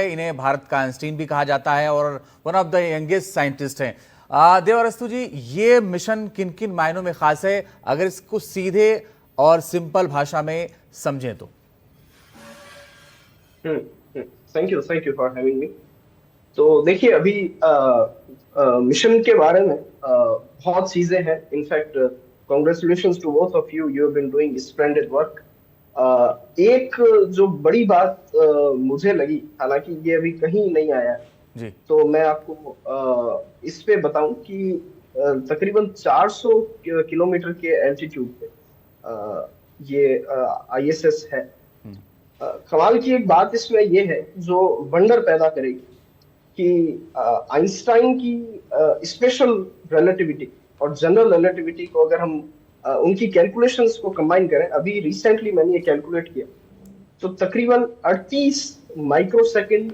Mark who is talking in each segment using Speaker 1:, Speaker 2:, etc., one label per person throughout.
Speaker 1: इन्हें भारत का आइंस्टीन भी कहा जाता है और one of the youngest scientist हैं। देवारस्तु जी, ये मिशन किन किन मायनों में खास है, अगर इसको सीधे और सिंपल भाषा में समझें तो?
Speaker 2: Thank you for having me. तो देखिए, अभी मिशन के बारे में बहुत चीजें हैं। In fact congratulations to both of you, you have been doing splendid work. एक जो बड़ी बात मुझे लगी, हालांकि ये अभी कहीं नहीं आया है,
Speaker 1: जी।
Speaker 2: तो मैं आपको इस पे बताऊं कि तकरीबन 400 किलोमीटर के एल्टीट्यूड पे ये आईएसएस है। कमाल की एक बात इसमें ये है जो वंडर पैदा करेगी कि आइंस्टाइन की स्पेशल रिलेटिविटी और जनरल रिलेटिविटी को अगर हम उनकी कैलकुलेशंस को कंबाइन करें, अभी रिसेंटली मैंने ये कैलकुलेट किया, तो तकरीबन 38 माइक्रोसेकंड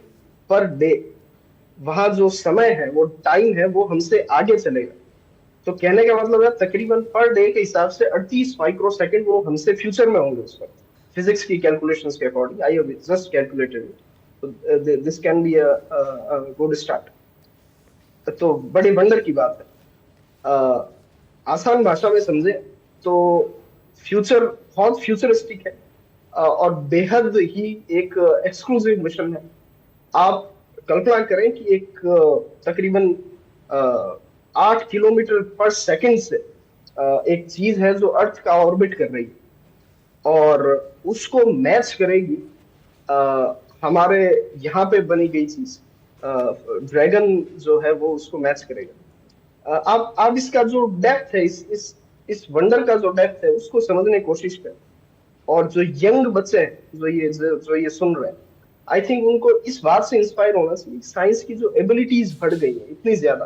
Speaker 2: पर डे वहां जो समय है, वो टाइम है, वो हमसे आगे चलेगा। तो कहने का मतलब है तकरीबन पर डे के हिसाब से 38 माइक्रोसेकंड वो हमसे फ्यूचर में होंगे उस वक्त, फिजिक्स की कैलकुलेशंस के according. I have just calculated it, तो this can be a good start. तो बड़ी वंडर की बात है। आसान भाषा में समझे तो फ्यूचर बहुत फ्यूचरिस्टिक है और बेहद ही एक एक्सक्लूसिव मिशन है। आप कल्पना करें कि एक तकरीबन 8 किलोमीटर पर सेकंड से एक चीज है जो अर्थ का ऑर्बिट कर रही है और उसको मैच करेगी हमारे यहाँ पे बनी गई चीज, ड्रैगन जो है वो उसको मैच करेगा। आप इसका जो डेप्थ है, इस वंडर का जो डेप्थ है, उसको समझने की कोशिश करें। और जो यंग बच्चे हैं जो ये सुन रहे हैं, आई थिंक उनको इस बात से इंस्पायर होना चाहिए, साइंस की जो एबिलिटीज बढ़ गई है इतनी ज्यादा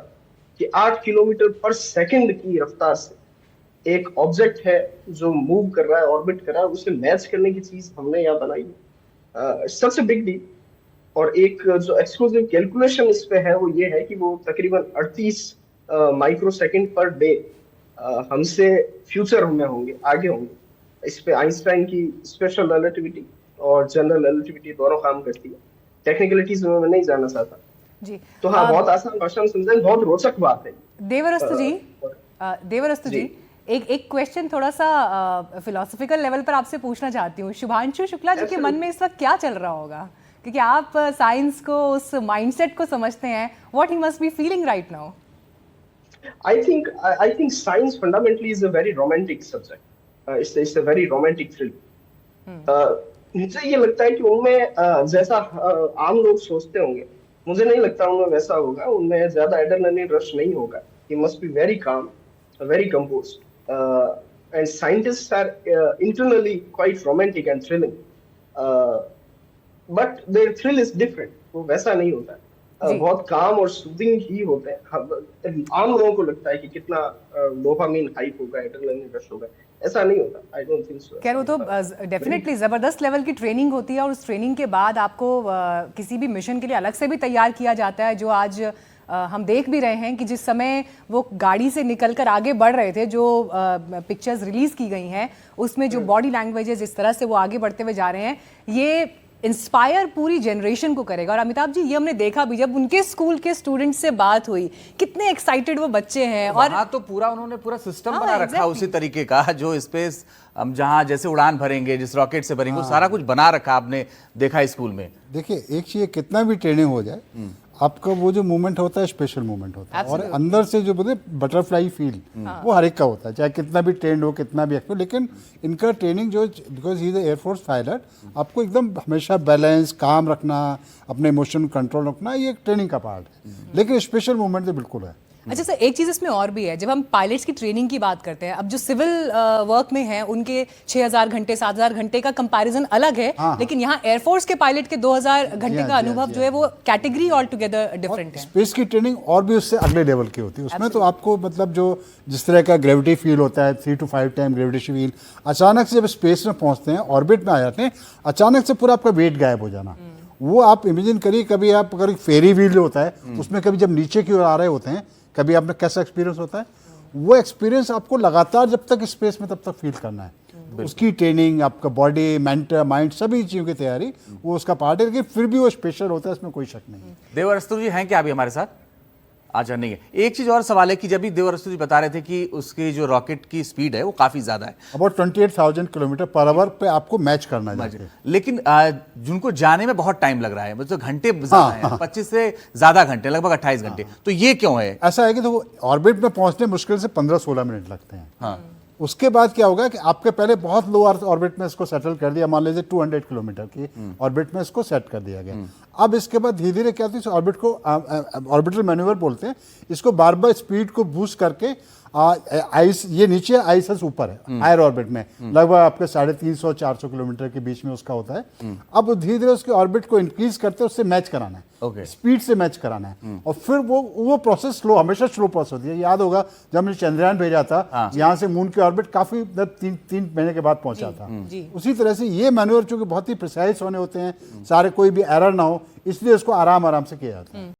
Speaker 2: कि 8 किलोमीटर पर सेकंड की रफ्तार से एक ऑब्जेक्ट है जो मूव कर रहा है, ऑर्बिट कर रहा है, उसे मैच करने की चीज हमने यहाँ बनाई है। सच ए बिग डील। और एक जो एक्सक्लूसिव कैलकुलेशन इस पे है वो ये है कि वो तकरीबन 38 माइक्रोसेकंड पर डे हमसे फ्यूचर में होंगे, आगे होंगे। इस पे आइंस्टाइन की स्पेशल रिलेटिविटी और जनरल रिलेटिविटी दोनों काम करती है। टेक्निकलिटीज में मैं नहीं जानना चाहता
Speaker 3: जी।
Speaker 2: तो हाँ, बहुत आसान भाषा में समझें, बहुत रोचक बात है।
Speaker 3: देवरस्तु जी, एक क्वेश्चन थोड़ा सा फिलोसॉफिकल लेवल पर आपसे पूछना चाहती हूँ। शुभांशु शुक्ला जी के मन में इस वक्त क्या चल रहा होगा, क्योंकि आप साइंस को, उस माइंडसेट को समझते हैं। What he must be feeling right now?
Speaker 2: I think science fundamentally is a very romantic subject. It's a very romantic thrill. मुझे ये लगता है कि उनमें जैसा आम लोग सोचते होंगे, मुझे नहीं लगता उनमें वैसा होगा। उनमें ज्यादा एड्रेनलिन रश नहीं होगा। He must be very calm, very composed. And scientists are internally quite romantic and thrilling. But their thrill is different. वो वैसा नहीं होता है। बहुत काम और सूदिंग ही होते हैं। आम लोगों को लगता है कि कितना डोपामिन हाइप होगा, एड्रेनलिन रश होगा, ऐसा नहीं होता। I don't think so.
Speaker 3: खैर, वो तो डेफिनेटली जबरदस्त लेवल की ट्रेनिंग होती है और उस ट्रेनिंग के बाद आपको किसी भी मिशन के लिए अलग से भी तैयार किया जाता है, जो आज हम देख भी रहे हैं कि जिस समय वो गाड़ी से निकलकर आगे बढ़ रहे थे, जो पिक्चर्स रिलीज की गई हैं उसमें जो बॉडी लैंग्वेजेस इस तरह से वो आगे बढ़ते हुए जा रहे हैं, ये इंस्पायर पूरी जनरेशन को करेगा। और अमिताभ जी, ये हमने देखा भी, जब उनके स्कूल के स्टूडेंट से बात हुई, कितने एक्साइटेड वो बच्चे हैं। और
Speaker 1: तो पूरा उन्होंने पूरा सिस्टम बना रखा उसी तरीके का, जो स्पेस हम जहां जैसे उड़ान भरेंगे, जिस रॉकेट से भरेंगे, वो सारा कुछ बना रखा आपने देखा स्कूल में।
Speaker 4: देखिए, एक चीज, कितना भी ट्रेनिंग हो जाए, आपका वो जो मूवमेंट होता है स्पेशल मूवमेंट होता है। और अंदर से जो बोलते बटरफ्लाई फील, वो हर एक का होता है, चाहे कितना भी ट्रेंड हो, कितना भी एक्सपर्ट। लेकिन इनका ट्रेनिंग जो, because he is air force pilot, आपको एकदम हमेशा बैलेंस, काम रखना, अपने इमोशन कंट्रोल रखना, ये एक ट्रेनिंग का पार्ट है। लेकिन स्पेशल मूवमेंट तो बिल्कुल है।
Speaker 3: अच्छा सर, एक चीज़ इसमें और भी है। जब हम पायलट्स की ट्रेनिंग की बात करते हैं, अब जो सिविल वर्क में हैं उनके 6000 घंटे 7000 घंटे का कंपैरिजन अलग है। लेकिन यहाँ एयरफोर्स के पायलट के 2000 घंटे का अनुभव जो है वो कैटेगरी ऑल टुगेदर डिफरेंट है।
Speaker 4: स्पेस की ट्रेनिंग और भी उससे अगले लेवल की होती है। उसमें तो आपको मतलब जो जिस तरह का ग्रेविटी फील होता है, 3 to 5 टाइम ग्रेविटी फील, अचानक से जब स्पेस में पहुंचते हैं, ऑर्बिट में आ जाते हैं, अचानक से पूरा आपका वेट गायब हो जाना, वो आप इमेजिन करिए। कभी आप अगर फेरी व्हील होता है, उसमें कभी जब नीचे की ओर आ रहे होते हैं, कभी आपने कैसा एक्सपीरियंस होता है, वो एक्सपीरियंस आपको लगातार जब तक स्पेस में तब तक फील करना है। उसकी ट्रेनिंग, आपका बॉडी, मेंटल, माइंड, सभी चीज़ों की तैयारी वो उसका पार्ट है, लेकिन फिर भी वो स्पेशल होता है, इसमें कोई शक नहीं है।
Speaker 1: देवर अस्तु जी हैं क्या अभी हमारे साथ? अच्छा नहीं है। एक चीज और सवाल है कि जब भी देवर अस्तु जी बता रहे थे कि उसकी जो रॉकेट की स्पीड है वो काफी ज्यादा है,
Speaker 4: अबाउट 28,000 किलोमीटर पर आवर पे आपको मैच करना है।
Speaker 1: लेकिन जिनको जाने में बहुत टाइम लग रहा है, मतलब घंटे ज्यादा हैं, 25 से ज्यादा घंटे, लगभग 28 घंटे, तो ये क्यों है?
Speaker 4: ऐसा है कि तो ऑर्बिट में पहुंचने मुश्किल से 15-16 मिनट लगते हैं।
Speaker 1: हाँ।
Speaker 4: उसके बाद क्या होगा कि आपके पहले बहुत लो अर्थ ऑर्बिट में इसको सेटल कर दिया, मान लीजिए 200 किलोमीटर की ऑर्बिट में इसको सेट कर दिया गया। अब इसके बाद धीरे धीरे क्या होता है, इस ऑर्बिट को ऑर्बिटल मैन्यूवर बोलते हैं, इसको बार बार स्पीड को बूस्ट करके आइस, ये नीचे आइसस ऊपर है हायर ऑर्बिट में, लगभग आपके 350-400 किलोमीटर के बीच में उसका होता है। अब धीरे धीरे उसके ऑर्बिट को इंक्रीज करते उससे मैच कराना है,
Speaker 1: Okay.
Speaker 4: स्पीड से मैच कराना है, और फिर वो प्रोसेस स्लो, हमेशा स्लो प्रोसेस होती है। याद होगा जब हमने चंद्रयान भेजा था, यहाँ से मून के ऑर्बिट काफी 3 महीने के बाद पहुंचा था। उसी तरह से ये मैन्यूवर चूंकि बहुत ही प्रिसाइज होने होते हैं, सारे कोई भी एरर ना हो, इसलिए उसको आराम आराम से किया जाता है।